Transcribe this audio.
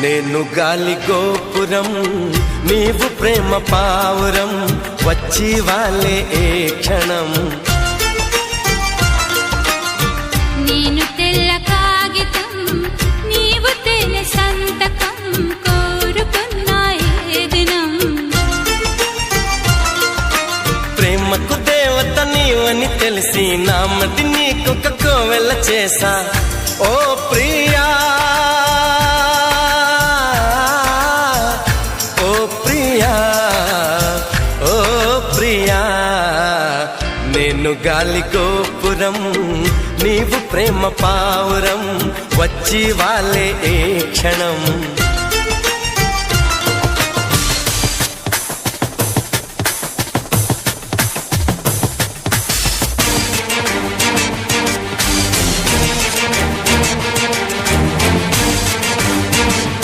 నేను గాలి గోపురం నీవు ప్రేమ పావురం వచ్చి వాలే ఏ క్షణం నేను తెల్ల కాగితం నీవు తెల్ల సంతకం కోరుకున్న ఏ దినం ప్రేమకు దేవత నీవని తెలిసి నామది నీకొక కోవెల చేసా ఓ ప్రియా నేను గాలి గోపురం నీవు ప్రేమ పావురం వచ్చి వాలే ఏ క్షణం